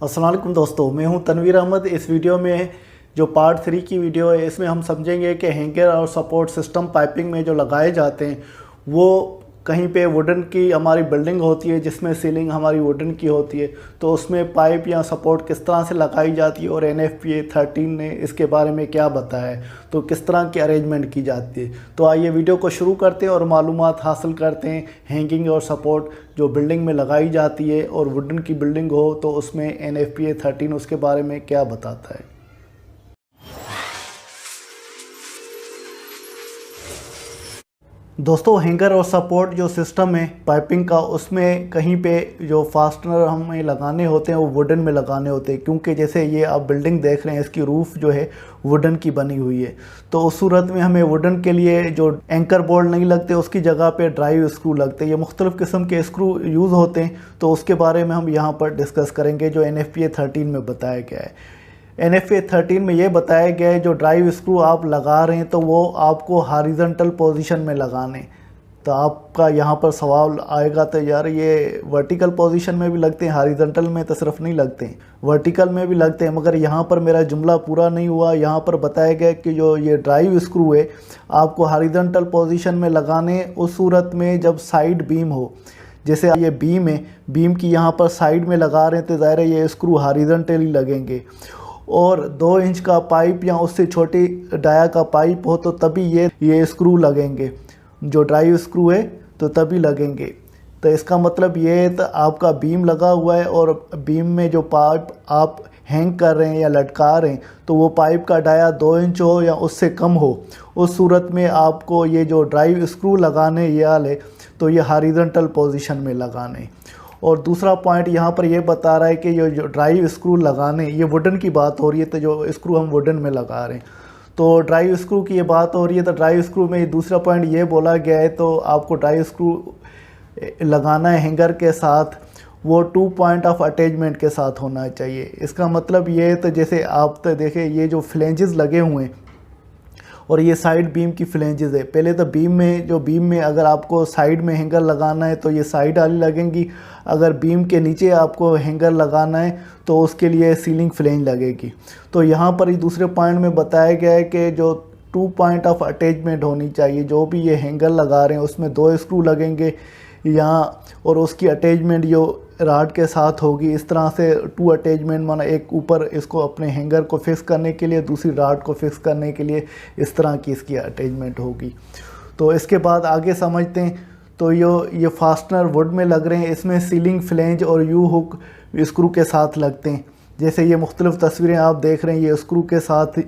अस्सलाम वालेकुम दोस्तों, मैं हूं तनवीर अहमद। इस वीडियो में जो पार्ट 3 की वीडियो है, इसमें हम समझेंगे कि हैंगर और सपोर्ट सिस्टम पाइपिंग में जो लगाए जाते हैं वो कहीं पे वुडन की हमारी बिल्डिंग होती है जिसमें सीलिंग हमारी वुडन की होती है, तो उसमें पाइप या सपोर्ट किस तरह से लगाई जाती है और NFPA 13 ने इसके बारे में क्या बताया है, तो किस तरह की अरेंजमेंट की जाती है। तो आइए वीडियो को शुरू करते हैं और मालूमात हासिल करते हैं हैंगिंग और सपोर्ट जो बिल्डिंग में लगाई जाती है और वुडन की बिल्डिंग हो तो उसमें NFPA 13 उसके बारे में क्या बताता है। दोस्तों, हैंगर और सपोर्ट जो सिस्टम है पाइपिंग का, उसमें कहीं पे जो फास्टनर हमें लगाने होते हैं वो वुडन में लगाने होते हैं, क्योंकि जैसे ये आप बिल्डिंग देख रहे हैं इसकी रूफ़ जो है वुडन की बनी हुई है। तो उस सूरत में हमें वुडन के लिए जो एंकर बोल्ट नहीं लगते उसकी जगह पे ड्राइव स्क्रू लगते हैं। ये मुख्तलिफ़ किस्म के स्क्रू यूज़ होते हैं, तो उसके बारे में हम यहाँ पर डिस्कस करेंगे जो NFPA 13 में बताया गया है। NFPA 13 में ये बताया गया है जो ड्राइव स्क्रू आप लगा रहे हैं तो वो आपको हॉरिजॉन्टल पोजीशन में लगाने। तो आपका यहाँ पर सवाल आएगा तो यार ये वर्टिकल पोजीशन में भी लगते हैं, हॉरिजॉन्टल में तो सिर्फ नहीं लगते हैं, वर्टिकल में भी लगते हैं। मगर यहाँ पर मेरा जुमला पूरा नहीं हुआ। यहाँ पर बताया गया कि जो ये ड्राइव स्क्रू है आपको हॉरिजॉन्टल पोजीशन में लगाने उस सूरत में जब साइड बीम हो। जैसे ये बीम है, बीम की यहाँ पर साइड में लगा रहे हैं तो ज़ाहिर है ये स्क्रू हॉरिजॉन्टली लगेंगे। और 2 इंच का पाइप या उससे छोटी डाया का पाइप हो तो तभी ये स्क्रू लगेंगे, जो ड्राइव स्क्रू है तो तभी लगेंगे। तो इसका मतलब ये है तो आपका बीम लगा हुआ है और बीम में जो पाइप आप हैंग कर रहे हैं या लटका रहे हैं तो वो पाइप का डाया 2 इंच हो या उससे कम हो, उस सूरत में आपको ये जो ड्राइव स्क्रू लगाने ये वाले तो ये हॉरिजॉन्टल पोजीशन में लगाने। और दूसरा पॉइंट यहाँ पर ये बता रहा है कि ये जो ड्राइव स्क्रू लगाने, ये वुडन की बात हो रही है, तो जो स्क्रू हम वुडन में लगा रहे हैं तो ड्राइव स्क्रू की ये बात हो रही है। तो ड्राइव स्क्रू में दूसरा पॉइंट ये बोला गया है तो आपको ड्राइव स्क्रू लगाना है हैंगर के साथ, वो 2 पॉइंट ऑफ अटैचमेंट के साथ होना चाहिए। इसका मतलब ये है तो जैसे आप तो देखें ये जो फ्लेंजेस लगे हुए हैं और ये साइड बीम की फ्लेंजेस है। पहले तो बीम में अगर आपको साइड में हैंगर लगाना है तो ये साइड वाली लगेंगी, अगर बीम के नीचे आपको हैंगर लगाना है तो उसके लिए सीलिंग फ्लेंज लगेगी। तो यहाँ पर ही दूसरे पॉइंट में बताया गया है कि जो 2 पॉइंट ऑफ अटैचमेंट होनी चाहिए, जो भी ये हैंगर लगा रहे हैं उसमें 2 स्क्रू लगेंगे यहाँ और उसकी अटैचमेंट जो राड के साथ होगी इस तरह से 2 अटैचमेंट, माना एक ऊपर इसको अपने हैंगर को फिक्स करने के लिए, दूसरी राड को फिक्स करने के लिए, इस तरह की इसकी अटैचमेंट होगी। तो इसके बाद आगे समझते हैं। तो ये फास्टनर वुड में लग रहे हैं, इसमें सीलिंग फ्लेंज और यू हुक स्क्रू के साथ लगते हैं। जैसे ये मुख्तलिफ़ तस्वीरें आप देख रहे हैं, ये स्क्रू के साथ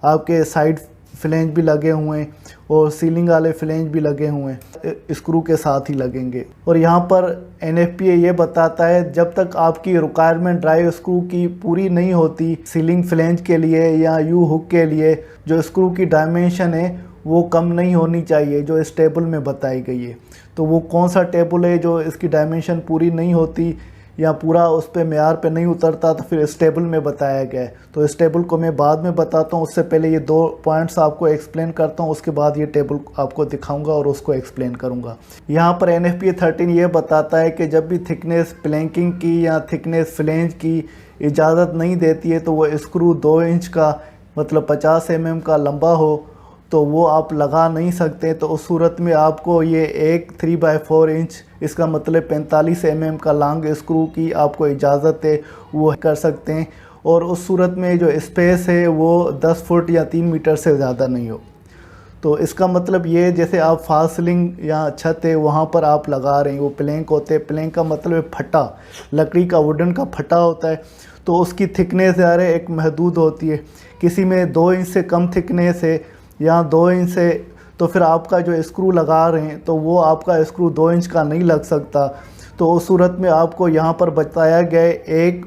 आपके साइड फ्लेंज भी लगे हुए हैं और सीलिंग वाले फ्लेंज भी लगे हुए हैं, स्क्रू के साथ ही लगेंगे। और यहाँ पर NFPA ये बताता है जब तक आपकी रिक्वायरमेंट ड्राइव स्क्रू की पूरी नहीं होती सीलिंग फ्लेंज के लिए या यू हुक के लिए, जो स्क्रू की डायमेंशन है वो कम नहीं होनी चाहिए जो इस टेबल में बताई गई है। तो वो कौन सा टेबल है जो इसकी डायमेंशन पूरी नहीं होती या पूरा उस पर मेयार पे नहीं उतरता, तो फिर इस टेबल में बताया गया है। तो इस टेबल को मैं बाद में बताता हूँ, उससे पहले ये 2 पॉइंट्स आपको एक्सप्लेन करता हूँ, उसके बाद ये टेबल आपको दिखाऊंगा और उसको एक्सप्लेन करूँगा। यहाँ पर NFPA 13 ये बताता है कि जब भी थिकनेस प्लैंकिंग की या थिकनेस फ्लेंज की इजाज़त नहीं देती है तो वो स्क्रू 2 इंच का मतलब 50 mm का लंबा हो तो वो आप लगा नहीं सकते। तो उस सूरत में आपको ये एक 3/4 इंच, इसका मतलब 45 mm का लॉन्ग स्क्रू की आपको इजाज़त है, वो कर सकते हैं। और उस सूरत में जो स्पेस है वो 10 फुट या 3 मीटर से ज़्यादा नहीं हो। तो इसका मतलब ये जैसे आप फॉल सीलिंग या छत है वहाँ पर आप लगा रहे हैं, वो प्लैंक होते हैं, प्लैंक का मतलब है फटा, लकड़ी का वुडन का फटा होता है, तो उसकी थिकनेस यार एक महदूद होती है। किसी में 2 इंच से कम थिकनेस है या 2 इंच से, तो फिर आपका जो स्क्रू लगा रहे हैं तो वो आपका स्क्रू 2 इंच का नहीं लग सकता। तो उस सूरत में आपको यहाँ पर बताया गया एक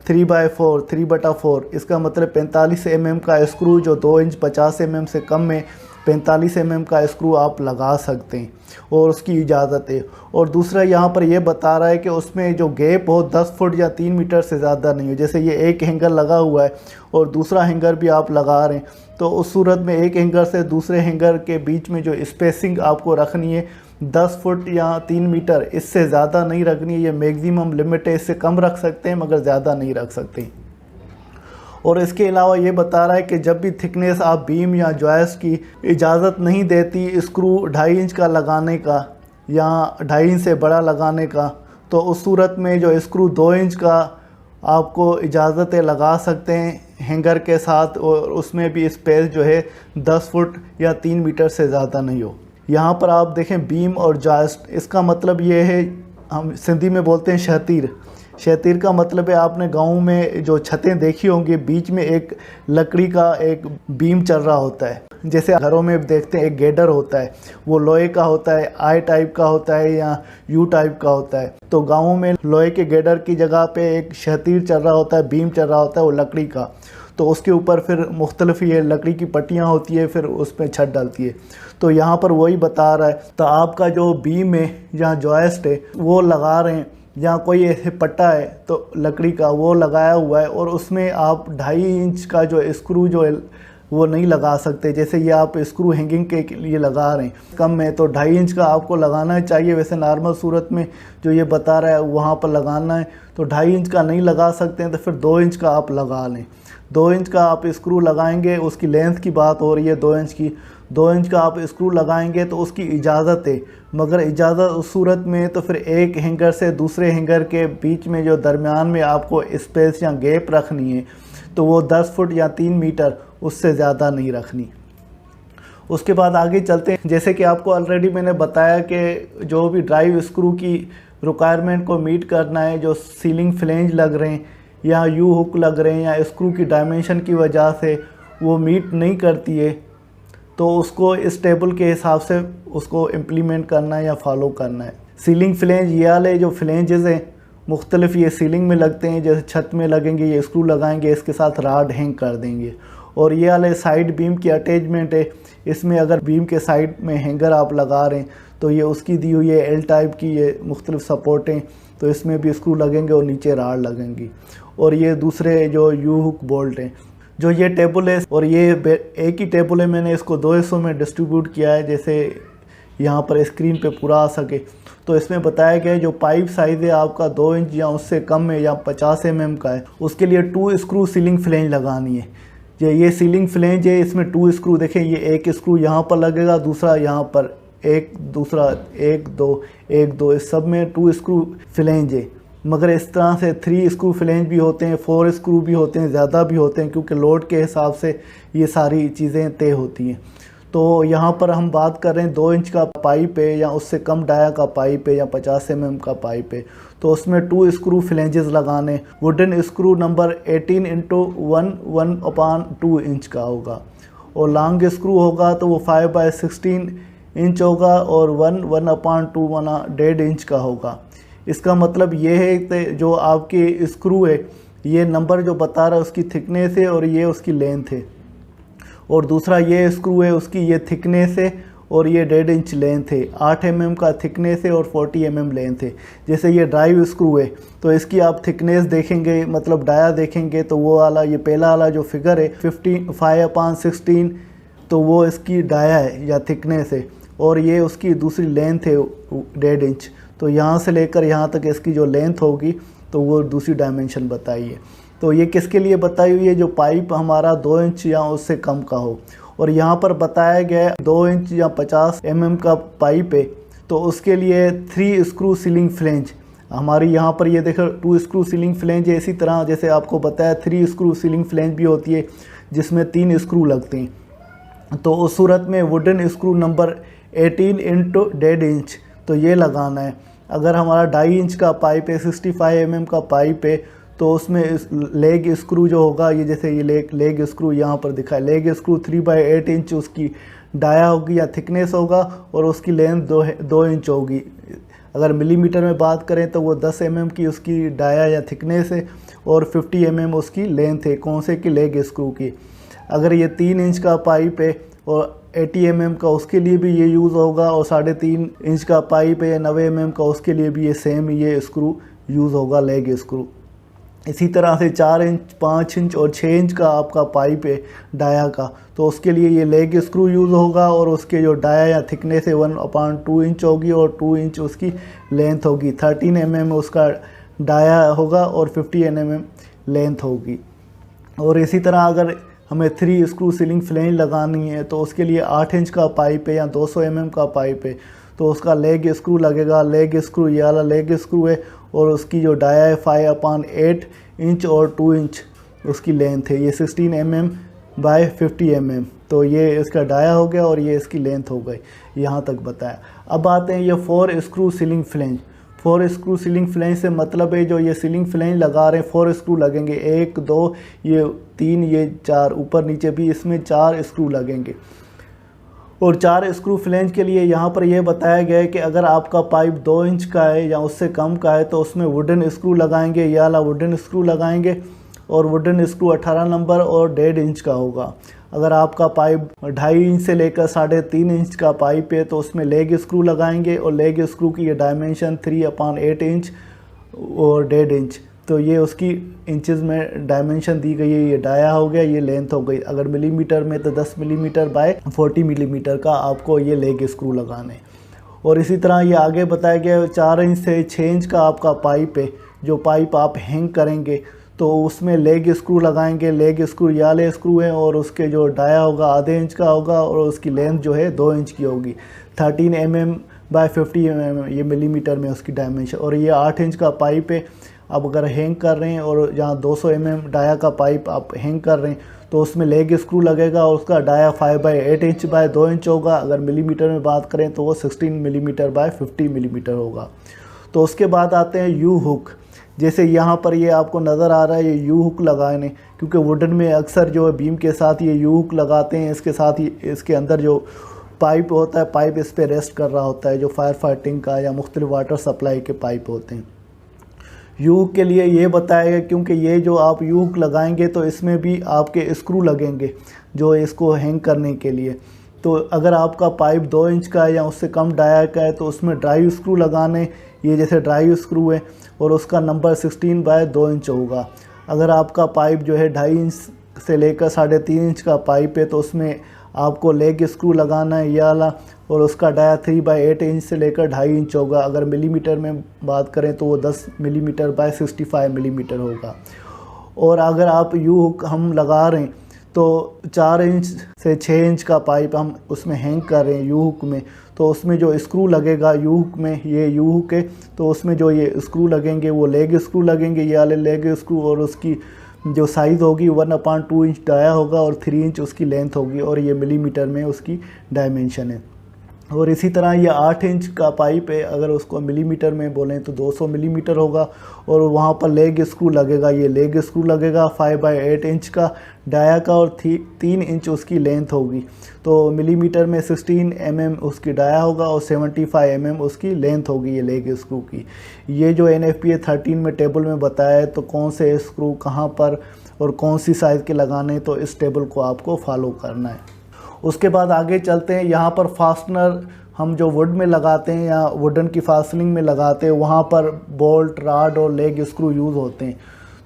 3/4, इसका मतलब 45 mm का स्क्रू जो 2 इंच 50 mm से कम में 45 mm का स्क्रू आप लगा सकते हैं और उसकी इजाज़त है। और दूसरा यहाँ पर यह बता रहा है कि उसमें जो गैप हो 10 फुट या 3 मीटर से ज़्यादा नहीं हो। जैसे ये एक हैंगर लगा हुआ है और दूसरा हैंगर भी आप लगा रहे हैं, तो उस सूरत में एक हैंगर से दूसरे हैंगर के बीच में जो स्पेसिंग आपको रखनी है 10 फुट या 3 मीटर, इससे ज़्यादा नहीं रखनी है। ये मैक्सिमम लिमिट है, इससे कम रख सकते हैं मगर ज़्यादा नहीं रख सकते। और इसके अलावा ये बता रहा है कि जब भी थिकनेस आप बीम या जॉइस्ट की इजाज़त नहीं देती स्क्रू 2.5 इंच का लगाने का या 2.5 इंच से बड़ा लगाने का, तो उस सूरत में जो स्क्रू 2 इंच का आपको इजाज़तें लगा सकते हैं हैंगर के साथ, और उसमें भी स्पेस जो है 10 फुट या 3 मीटर से ज़्यादा नहीं हो। यहाँ पर आप देखें बीम और जॉइस्ट, इसका मतलब ये है, हम सिंधी में बोलते हैं शहतीर। शहतीर का मतलब है, आपने गाँव में जो छतें देखी होंगी, बीच में एक लकड़ी का एक बीम चल रहा होता है। जैसे घरों में देखते हैं एक गेडर होता है, वो लोहे का होता है, आई टाइप का होता है या यू टाइप का होता है। तो गाँव में लोहे के गेडर की जगह पे एक शहतीर चल रहा होता है, बीम चल रहा होता है, वो लकड़ी का। तो उसके ऊपर फिर मुख्तलिफ ये लकड़ी की पट्टियाँ होती है, फिर उसमें छत डालती है। तो यहाँ पर वही बता रहा है। तो आपका जो बीम है या जॉइस्ट है वो लगा रहे हैं, या कोई ऐसे पट्टा है तो लकड़ी का वो लगाया हुआ है, और उसमें आप 2.5 इंच का जो स्क्रू जो है वो नहीं लगा सकते। जैसे ये आप स्क्रू हैंगिंग के लिए लगा रहे हैं कम में, तो 2.5 इंच का आपको लगाना चाहिए। वैसे नॉर्मल सूरत में जो ये बता रहा है वहाँ पर लगाना है, तो 2.5 इंच का नहीं लगा सकते हैं, तो फिर 2 इंच का आप लगा लें। 2 इंच का आप स्क्रू लगाएंगे, उसकी लेंथ की बात हो रही है 2 इंच की। 2 इंच का आप स्क्रू लगाएंगे तो उसकी इजाज़त है, मगर इजाज़त उस सूरत में तो फिर एक हैंगर से दूसरे हैंगर के बीच में जो दरमियान में आपको स्पेस या गैप रखनी है, तो वो 10 फुट या 3 मीटर, उससे ज़्यादा नहीं रखनी। उसके बाद आगे चलते हैं। जैसे कि आपको ऑलरेडी मैंने बताया कि जो भी ड्राइव स्क्रू की रिक्वायरमेंट को मीट करना है, जो सीलिंग फ्लेंज लग रहे हैं या यू हुक लग रहे हैं या स्क्रू की डायमेंशन की वजह से वो मीट नहीं करती है, तो उसको इस टेबल के हिसाब से उसको इम्प्लीमेंट करना है या फॉलो करना है। सीलिंग फ्लेंज ये वाले जो फ्लेंजेस हैं मुख्तलिफ, ये सीलिंग में लगते हैं, जैसे छत में लगेंगे, ये स्क्रू लगाएंगे, इसके साथ राड हैंग कर देंगे। और ये वाले साइड बीम की अटैचमेंट है, इसमें अगर बीम के साइड में हैंगर आप लगा रहे हैं तो ये उसकी दी हुई है एल टाइप की, ये मुख्तलिफ सपोर्टें, तो इसमें भी स्क्रू लगेंगे और नीचे राड लगेंगी। और ये दूसरे जो यू हुक बोल्ट हैं। जो ये टेबल है, और ये एक ही टेबल है, मैंने इसको 2 हिस्सों में डिस्ट्रीब्यूट किया है, जैसे यहाँ पर स्क्रीन पे पूरा आ सके। तो इसमें बताया गया है जो पाइप साइज़ है आपका 2 इंच या उससे कम है या 50 mm का है, उसके लिए 2 स्क्रू सीलिंग फ्लेंज लगानी है। ये सीलिंग फ्लेंज है, इसमें 2 स्क्रू देखें, ये एक स्क्रू यहाँ पर लगेगा, दूसरा यहाँ पर, एक दूसरा, एक दो, इस सब में 2 स्क्रू फ्लेंज है। मगर इस तरह से 3 स्क्रू फ्लेंज भी होते हैं, 4 स्क्रू भी होते हैं, ज़्यादा भी होते हैं, क्योंकि लोड के हिसाब से ये सारी चीज़ें तय होती हैं। तो यहाँ पर हम बात कर रहे हैं 2 इंच का पाइप है या उससे कम डाया का पाइप है या 50 mm का पाइप है, तो उसमें 2 स्क्रू फ्लेंजेस लगाने। Wooden screw number 18x1/2 inch का होगा, और लॉन्ग स्क्रू होगा तो वो 5/16 इंच होगा, और 1/2 1/2 इंच का होगा। इसका मतलब ये है कि जो आपके स्क्रू है, ये नंबर जो बता रहा है उसकी थिकनेस है और ये उसकी लेंथ है, और दूसरा ये स्क्रू है उसकी ये थिकनेस है और ये 1.5 इंच लेंथ है। 8 mm का थिकनेस है और 40 mm लेंथ है। जैसे ये ड्राइव स्क्रू है तो इसकी आप थिकनेस देखेंगे, मतलब डाया देखेंगे, तो वो वाला, ये पहला वाला जो फिगर है 5/16, तो वो इसकी डाया है या थिकनेस है, और ये उसकी दूसरी लेंथ है 1.5 इंच। तो यहाँ से लेकर यहाँ तक इसकी जो लेंथ होगी तो वो दूसरी डायमेंशन बताई है। तो ये किसके लिए बताई हुई है? जो पाइप हमारा 2 इंच या उससे कम का हो। और यहाँ पर बताया गया है 2 इंच या 50 mm का पाइप है, तो उसके लिए 3 स्क्रू सीलिंग फ्लेंज हमारी यहाँ पर, ये देखो 2 स्क्रू सीलिंग फ्लेंज है। इसी तरह जैसे आपको बताया 3 स्क्रू सीलिंग फ्लेंज भी होती है जिसमें 3 स्क्रू लगते हैं। तो उस सूरत में wooden screw number 18x1.5 inch तो ये लगाना है। अगर हमारा 2.5 इंच का पाइप है, 65 mm का पाइप है, तो उसमें लेग स्क्रू जो होगा, ये जैसे ये लेग स्क्रू यहाँ पर दिखा है, लेग स्क्रू 3/8 इंच उसकी डाया होगी या थिकनेस होगा, और उसकी लेंथ 2 इंच होगी। अगर मिलीमीटर में बात करें तो वो 10 mm की उसकी डाया या थिकनेस है और 50 mm उसकी लेंथ है। कौन से की? लेग स्क्रू की। अगर ये 3 इंच का पाइप है और 80 mm का, उसके लिए भी ये यूज़ होगा, और 3.5 इंच का पाइप है या 90 mm का, उसके लिए भी ये सेम ये स्क्रू यूज़ होगा, लेग स्क्रू। इसी तरह से 4 इंच, 5 इंच और 6 इंच का आपका पाइप है डाया का, तो उसके लिए ये लेग स्क्रू यूज़ होगा और उसके जो डाया या थिकनेस है 1/2 इंच होगी और 2 इंच उसकी लेंथ होगी। 13 mm उसका डाया होगा और 50 mm लेंथ होगी। और इसी तरह अगर हमें 3 स्क्रू सीलिंग फ्लेंज लगानी है तो उसके लिए 8 इंच का पाइप है या 200 mm का पाइप है, तो उसका लेग स्क्रू लगेगा। लेग स्क्रू ये वाला लेग स्क्रू है और उसकी जो डाया है 5/8 इंच और 2 इंच उसकी लेंथ है। ये 16 mm बाय 50 mm, तो ये इसका डाया हो गया और ये इसकी लेंथ हो गई। यहाँ तक बताया। अब आते हैं ये 4 screw ceiling flange. 4 screw ceiling flange से मतलब है जो ये सीलिंग फ्लेंज लगा रहे हैं 4 स्क्रू लगेंगे, 1 2 ये 3 ये 4, ऊपर नीचे भी इसमें 4 स्क्रू लगेंगे। और 4 स्क्रू फ्लेंज के लिए यहाँ पर यह बताया गया है कि अगर आपका पाइप 2 इंच का है या उससे कम का है तो उसमें वुडन स्क्रू लगाएंगे, या वाला वुडन स्क्रू लगाएंगे। और वुडन स्क्रू 18 नंबर और 1.5 इंच का होगा। अगर आपका पाइप 2.5 इंच से लेकर 3.5 इंच का पाइप है तो उसमें लेग स्क्रू लगाएंगे और लेग स्क्रू की ये डायमेंशन 3/8 इंच और 1.5 इंच, तो ये उसकी इंचेस में डायमेंशन दी गई है। ये डाया हो गया, ये लेंथ हो गई। अगर मिलीमीटर में तो 10 मिलीमीटर बाय 40 मिलीमीटर का आपको ये लेग स्क्रू लगाने। और इसी तरह ये आगे बताया गया 4 इंच से 6 इंच का आपका पाइप है, जो पाइप आप हैंग करेंगे तो उसमें लेग स्क्रू लगाएंगे। लेग स्क्रू ये वाले स्क्रू हैं और उसके जो डाया होगा आधे इंच का होगा और उसकी लेंथ जो है 2 इंच की होगी। 13 mm बाय 50 mm ये मिलीमीटर में उसकी डायमेंशन। और ये 8 इंच का पाइप है। अब अगर हैंग कर रहे हैं और जहाँ 200 mm डाया का पाइप आप हैंग कर रहे हैं तो उसमें लेग स्क्रू लगेगा और उसका डाया 5/8 इंच बाय 2 इंच होगा। अगर मिलीमीटर में बात करें तो वो 16 मिलीमीटर बाय 50 मिलीमीटर होगा। तो उसके बाद आते हैं यू हुक। जैसे यहाँ पर ये आपको नज़र आ रहा है ये यू हुक लगाने, क्योंकि वुडन में अक्सर जो है बीम के साथ ये यू हुक लगाते हैं। इसके साथ ही इसके अंदर जो पाइप होता है, पाइप इस पर रेस्ट कर रहा होता है, जो फायर फाइटिंग का या मुख्तलिफ वाटर सप्लाई के पाइप होते हैं। यू हुक के लिए ये बताया गया क्योंकि ये जो आप यू हुक लगाएंगे तो इसमें भी आपके स्क्रू लगेंगे जो इसको हैंग करने के लिए। तो अगर आपका पाइप 2 इंच का है या उससे कम डाया का है तो उसमें ड्राई स्क्रू लगाने। ये जैसे ड्राई स्क्रू है और उसका नंबर 16/2 इंच होगा। अगर आपका पाइप जो है 2.5 इंच से लेकर 3.5 इंच का पाइप है तो उसमें आपको लेग स्क्रू लगाना है ये वाला, और उसका डाया 3/8 इंच से लेकर 2.5 इंच होगा। अगर मिलीमीटर में बात करें तो वो 10 मिलीमीटर बाय 65 मिलीमीटर होगा। और अगर आप यू हुक हम लगा रहे हैं तो 4 इंच से 6 इंच का पाइप हम उसमें हैंग कर रहे हैं यू हुक में, तो उसमें जो स्क्रू लगेगा यू हुक में, ये यू हुक है तो उसमें जो ये स्क्रू लगेंगे वो लेग स्क्रू लगेंगे, ये वाले लेग स्क्रू। और उसकी जो साइज़ होगी 1/2 इंच डाया होगा और 3 इंच उसकी लेंथ होगी और ये मिलीमीटर में उसकी डायमेंशन है। और इसी तरह ये 8 इंच का पाइप है, अगर उसको मिलीमीटर में बोलें तो 200 मिलीमीटर होगा और वहाँ पर लेग स्क्रू लगेगा। ये लेग स्क्रू लगेगा 5/8 इंच का डाया का और 3 इंच उसकी लेंथ होगी। तो मिलीमीटर में 16 mm उसकी डाया होगा और 75 mm उसकी लेंथ होगी ये लेग स्क्रू की। ये जो NFPA 13 में टेबल में बताया है तो कौन से स्क्रू कहाँ पर और कौन सी साइज़ के लगाने, तो इस टेबल को आपको फॉलो करना है। उसके बाद आगे चलते हैं। यहाँ पर फास्टनर हम जो वुड में लगाते हैं या वुडन की फास्टनिंग में लगाते हैं वहाँ पर बोल्ट, राड और लेग स्क्रू यूज़ होते हैं।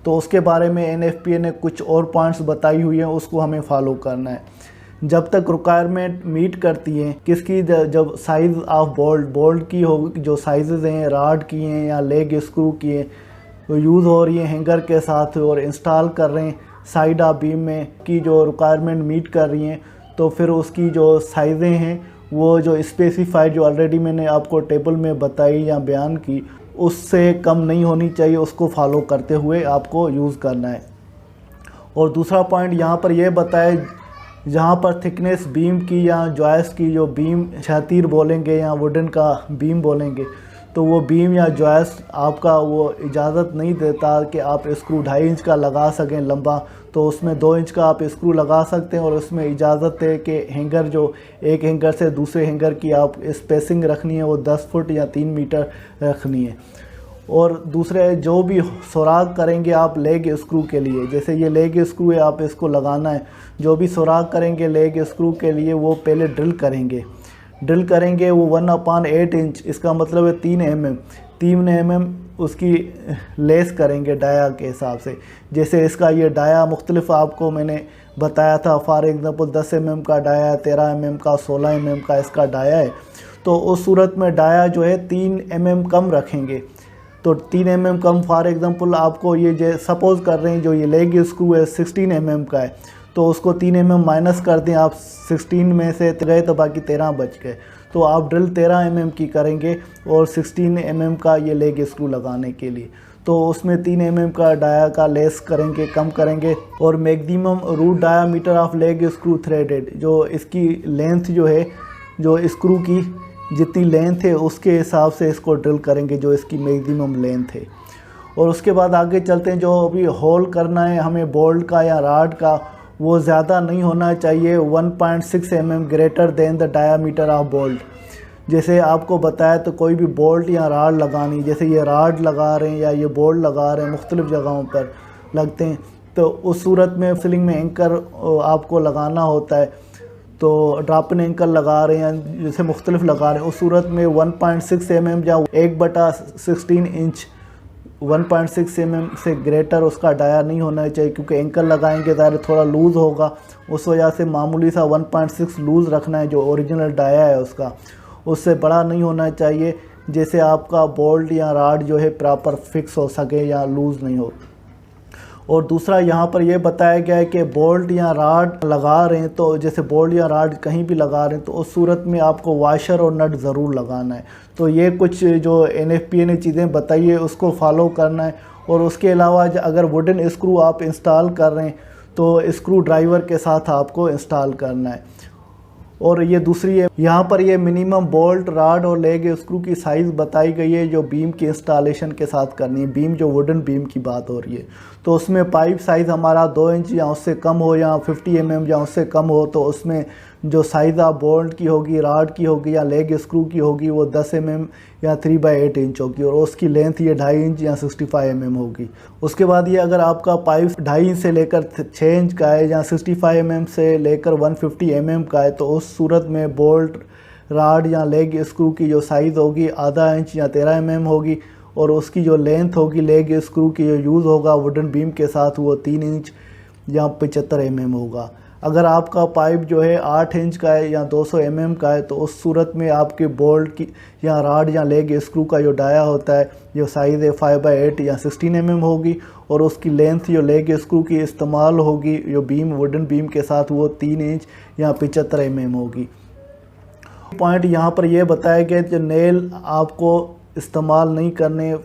तो उसके बारे में NFPA ने कुछ और पॉइंट्स बताई हुई हैं, उसको हमें फॉलो करना है। जब तक रिक्वायरमेंट मीट करती हैं किसकी, जब साइज़ ऑफ बोल्ट की हो, जो साइज़ हैं राड की हैं या लेग स्क्रू की हैं वो यूज़ हो रही है हैंगर के साथ और इंस्टॉल कर रहे हैं साइड ऑफ बीम में की जो रिक्वायरमेंट मीट कर रही हैं, तो फिर उसकी जो साइज़ें हैं वो जो स्पेसिफाइड जो ऑलरेडी मैंने आपको टेबल में बताई या बयान की उससे कम नहीं होनी चाहिए, उसको फॉलो करते हुए आपको यूज़ करना है। और दूसरा पॉइंट यहाँ पर यह बताया जहाँ पर थिकनेस बीम की या जॉइस्ट की, जो बीम शातिर बोलेंगे या वुडन का बीम बोलेंगे, तो वो बीम या जॉइस्ट आपका वो इजाज़त नहीं देता कि आप स्क्रू 2.5 इंच का लगा सकें लंबा, तो उसमें 2 इंच का आप स्क्रू लगा सकते हैं। और उसमें इजाज़त है कि हैंगर जो एक हैंगर से दूसरे हैंगर की आप स्पेसिंग रखनी है वो 10 फुट या 3 मीटर रखनी है। और दूसरे जो भी सुराख करेंगे आप लेग स्क्रू के लिए, जैसे ये लेग स्क्रू है आप इसको लगाना है, जो भी सुराख करेंगे लेग स्क्रू के लिए वो पहले ड्रिल करेंगे वो 1/8 इंच, इसका मतलब है 3 mm उसकी लेस करेंगे डाया के हिसाब से। जैसे इसका ये डाया मुख्तलिफ आपको मैंने बताया था, फॉर एग्ज़ाम्पल 10 mm का डाया, 13 mm का, 16 mm का इसका डाया है। तो उस सूरत में डाया जो है 3 mm कम रखेंगे। तो 3 mm कम, फॉर एग्ज़ाम्पल आपको ये जो सपोज़ कर रहे हैं जो ये लेग स्क्रू है 16 mm का है, तो उसको 3 mm माइनस कर दें आप, 16 में से गए तो बाकी 13 बच गए। तो आप ड्रिल 13 mm की करेंगे और 16 mm का ये लेग स्क्रू लगाने के लिए, तो उसमें 3 mm का डाया का लेस करेंगे, कम करेंगे। और maximum root diameter of lag screw threaded, जो इसकी लेंथ जो है, जो स्क्रू की जितनी लेंथ है उसके हिसाब से इसको ड्रिल करेंगे, जो इसकी मैक्सिमम लेंथ है। और उसके बाद आगे चलते हैं, जो अभी होल करना है हमें बोल्ट का या राड का, वो ज़्यादा नहीं होना चाहिए, 1.6 mm greater than the diameter of bolt. जैसे आपको बताया तो कोई भी बोल्ट या राड लगानी, जैसे ये राड लगा रहे हैं या ये बोल्ट लगा रहे हैं, मुख्तलिफ़ जगहों पर लगते हैं, तो उस सूरत में सीलिंग में एंकर आपको लगाना होता है। तो ड्रॉप इन एंकर लगा रहे हैं, जैसे मुख्तलिफ लगा रहे हैं, उस सूरत में 1.6 mm या 1/16 इंच 1.6 mm से ग्रेटर उसका डाया नहीं होना चाहिए, क्योंकि एंकर लगाएंगे ज़्यादा थोड़ा लूज़ होगा, उस वजह से मामूली सा 1.6 लूज़ रखना है जो ओरिजिनल डाया है उसका, उससे बड़ा नहीं होना चाहिए, जैसे आपका बोल्ट या राड जो है प्रॉपर फिक्स हो सके या लूज़ नहीं हो। और दूसरा यहाँ पर यह बताया गया है कि बोल्ट या राड लगा रहे हैं, तो जैसे बोल्ट या राड कहीं भी लगा रहे हैं तो उस सूरत में आपको वाशर और नट ज़रूर लगाना है। तो ये कुछ जो NFPA ने चीज़ें बताई है उसको फॉलो करना है। और उसके अलावा अगर वुडन स्क्रू आप इंस्टॉल कर रहे हैं तो स्क्रू ड्राइवर के साथ आपको इंस्टॉल करना है। और ये दूसरी है, यहाँ पर ये मिनिमम बोल्ट, राड और लेग स्क्रू की साइज़ बताई गई है जो बीम की इंस्टॉलेशन के साथ करनी है। बीम जो वुडन बीम की बात हो रही है, तो उसमें पाइप साइज़ हमारा 2 इंच या उससे कम हो या 50 mm या उससे कम हो, तो उसमें जो साइज़ आप बोल्ट की होगी, राड की होगी या लेग स्क्रू की होगी वो 10 mm या 3/8 इंच होगी, और उसकी लेंथ ये 2.5 इंच या 65 mm होगी। उसके बाद ये अगर आपका पाइप 2.5 इंच से लेकर 6 इंच का है या 65 mm से लेकर 150 mm का है, तो उस सूरत में बोल्ट, राड या लेग स्क्रू की जो साइज़ होगी आधा इंच या 13 mm होगी, और उसकी जो लेंथ होगी लेग स्क्रू की जो यूज़ होगा वुडन बीम के साथ वो 3 इंच या 75 mm होगा। अगर आपका पाइप जो है 8 इंच का है या 200 mm का है, तो उस सूरत में आपके बोल्ट की या राड या लेग स्क्रू का जो डाया होता है जो साइज़ है 5/8 या 16 mm होगी, और उसकी लेंथ जो लेग स्क्रू की इस्तेमाल होगी जो बीम वुडन बीम के साथ वो 3 इंच या 75 mm होगी। पॉइंट यहाँ पर यह बताया गया जो नेल आपको इस्तेमाल नहीं करने,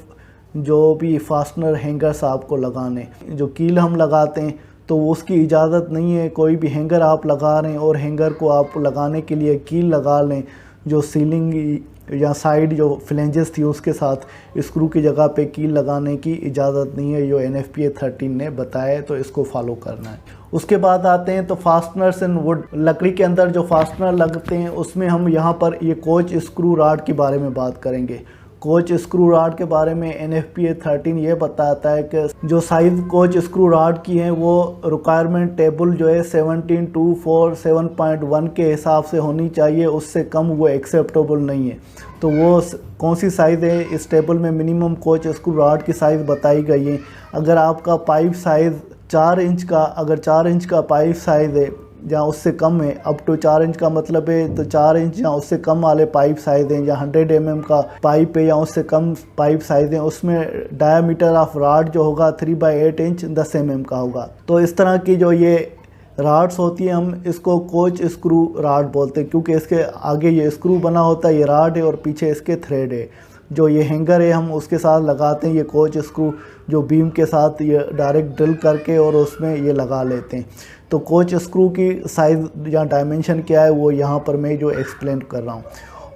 जो भी फास्टनर हैंगर्स आपको लगाने, जो कील हम लगाते हैं तो उसकी इजाज़त नहीं है। कोई भी हैंगर आप लगा रहे हैं और हैंगर को आप लगाने के लिए कील लगा लें, जो सीलिंग या साइड जो फ्लेंजेस थी उसके साथ स्क्रू की जगह पे कील लगाने की इजाज़त नहीं है, जो NFPA 13 ने बताया है, तो इसको फॉलो करना है। उसके बाद आते हैं तो फास्टनर्स इन वुड, लकड़ी के अंदर जो फास्टनर लगते हैं उसमें हम यहाँ पर ये कोच स्क्रू राड के बारे में बात करेंगे। कोच स्क्रू राड के बारे में NFPA 13 ये बताता है कि जो साइज़ कोच स्क्रू राड की है वो रिक्वायरमेंट टेबल जो है 17.247.1 के हिसाब से होनी चाहिए, उससे कम वो एक्सेप्टेबल नहीं है। तो वो कौन सी साइज़ है, इस टेबल में मिनिमम कोच स्क्रू राड की साइज़ बताई गई है। अगर आपका पाइप साइज़ 4 इंच का, अगर 4 इंच का पाइप साइज़ है या उससे कम है, अप टू 4 इंच का मतलब है, तो 4 इंच या उससे कम वाले पाइप साइज़ हैं, या 100 mm का पाइप है या उससे कम पाइप साइज़ है, उसमें डायामीटर ऑफ राड जो होगा 3/8 इंच 10 mm का होगा। तो इस तरह की जो ये राड्स होती है हम इसको कोच स्क्रू राड बोलते हैं, क्योंकि इसके आगे ये स्क्रू बना होता है, ये राड है, और पीछे इसके थ्रेड है। जो ये हैंगर है हम उसके साथ लगाते हैं ये कोच स्क्रू, जो बीम के साथ ये डायरेक्ट ड्रिल करके और उसमें ये लगा लेते हैं। तो कोच स्क्रू की साइज़ या डायमेंशन क्या है वो यहाँ पर मैं जो एक्सप्लेन कर रहा हूँ।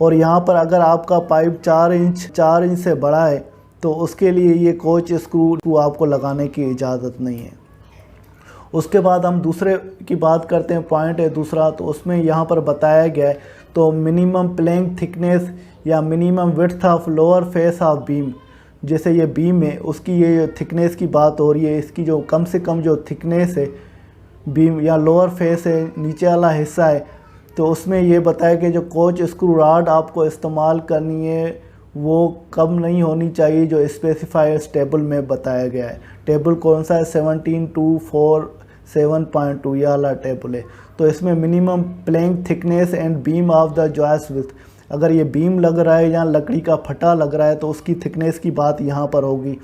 और यहाँ पर अगर आपका पाइप 4 इंच से बड़ा है तो उसके लिए ये कोच स्क्रू आपको लगाने की इजाज़त नहीं है। उसके बाद हम दूसरे की बात करते हैं, पॉइंट है दूसरा, तो उसमें यहाँ पर बताया गया है तो मिनिमम प्लैंक थिकनेस या minimum width of lower face of beam, जैसे ये बीम है उसकी ये थिकनेस की बात हो रही है, इसकी जो कम से कम जो थिकनेस है बीम या लोअर फेस है, नीचे वाला हिस्सा है, तो उसमें ये बताया कि जो कोच स्क्रू राड आपको इस्तेमाल करनी है वो कम नहीं होनी चाहिए जो स्पेसिफाइड टेबल में बताया गया है। टेबल कौन सा है? 17.247.2 ये वाला टेबल है। तो इसमें minimum plank thickness and beam of the joist width, अगर ये बीम लग रहा है या लकड़ी का फटा लग रहा है तो उसकी थिकनेस की बात यहाँ पर होगी।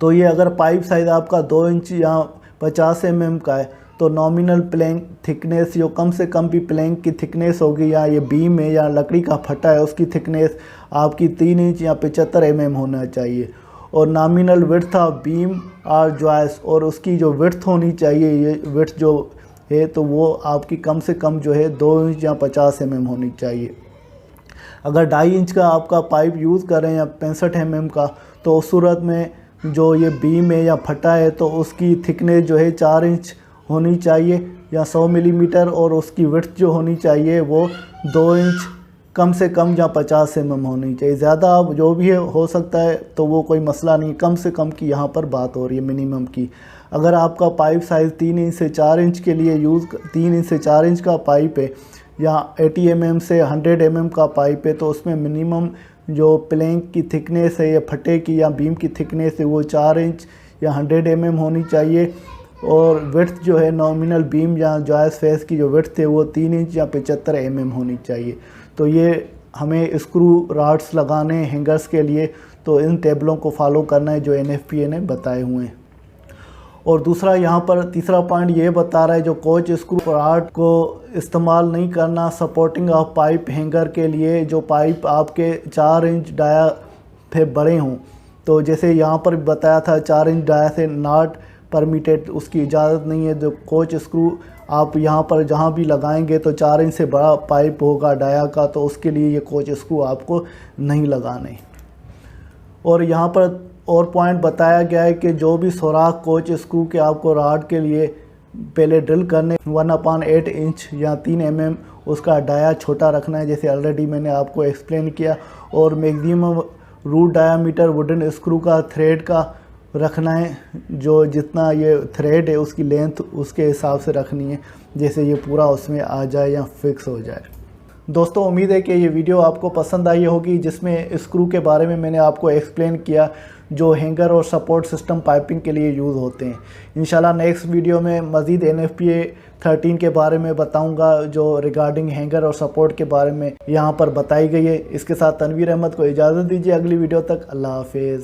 तो ये अगर पाइप साइज़ आपका 2 इंच या 50 mm का है तो नॉमिनल प्लैंक थिकनेस जो कम से कम भी प्लैंक की थिकनेस होगी, या ये बीम है या लकड़ी का फटा है उसकी थिकनेस आपकी 3 इंच या 75 mm होना चाहिए। और नॉमिनल विड्थ ऑफ बीम और जॉइस्ट, और उसकी जो विड्थ होनी चाहिए, ये विड्थ जो है तो वो आपकी कम से कम जो है 2 इंच या 50 mm होनी चाहिए। अगर 2.5 इंच का आपका पाइप यूज़ करें या 65 mm का, तो उस सूरत में जो ये बीम है या फटा है तो उसकी थिकनेस जो है 4 इंच होनी चाहिए या 100 मिलीमीटर, और उसकी विड्थ जो होनी चाहिए वो 2 इंच कम से कम या 50 mm होनी चाहिए। ज़्यादा अब जो भी है हो सकता है तो वो कोई मसला नहीं, कम से कम की यहाँ पर बात हो रही है मिनिमम की। अगर आपका पाइप साइज़ 3 इंच से 4 इंच के लिए 3 इंच से 4 इंच का पाइप है या 80 mm से 100 mm का पाइप है, तो उसमें मिनिमम जो प्लैंक की थिकनेस है या फटे की या बीम की थिकनेस है वो 4 इंच या 100 mm होनी चाहिए। और विड्थ जो है नॉमिनल बीम या जॉइस्ट फेस की जो विड्थ है वो 3 इंच या 75 mm होनी चाहिए। तो ये हमें स्क्रू रॉड्स लगाने हैंगर्स के लिए, तो इन टेबलों को फॉलो करना है जो NFPA ने बताए हुए हैं। और दूसरा यहाँ पर तीसरा पॉइंट ये बता रहा है जो कोच स्क्रू रॉड को इस्तेमाल नहीं करना सपोर्टिंग ऑफ पाइप हैंगर के लिए, जो पाइप आपके 4 इंच डाया पे बड़े हों। तो जैसे यहाँ पर बताया था 4 इंच डाया से नॉट परमिटेड, उसकी इजाज़त नहीं है। जो कोच स्क्रू आप यहाँ पर जहाँ भी लगाएंगे तो 4 इंच से बड़ा पाइप होगा डाया का, तो उसके लिए ये कोच स्क्रू आपको नहीं लगाने। और यहाँ पर और पॉइंट बताया गया है कि जो भी सुराख कोच स्क्रू के आपको रॉड के लिए पहले ड्रिल करने 1/8 इंच या 3 mm उसका डाया छोटा रखना है, जैसे ऑलरेडी मैंने आपको एक्सप्लेन किया। और maximum root diameter wooden screw का थ्रेड का रखना है, जो जितना ये थ्रेड है उसकी लेंथ उसके हिसाब से रखनी है, जैसे ये पूरा उसमें आ जाए या फिक्स हो जाए। दोस्तों उम्मीद है कि ये वीडियो आपको पसंद आई होगी, जिसमें स्क्रू के बारे में मैंने आपको एक्सप्लेन किया जो हैंगर और सपोर्ट सिस्टम पाइपिंग के लिए यूज़ होते हैं। इंशाल्लाह नेक्स्ट वीडियो में मज़ीद NFPA 13 के बारे में बताऊंगा, जो रिगार्डिंग हैंगर और सपोर्ट के बारे में यहाँ पर बताई गई है। इसके साथ तनवीर अहमद को इजाज़त दीजिए, अगली वीडियो तक अल्लाह हाफिज़।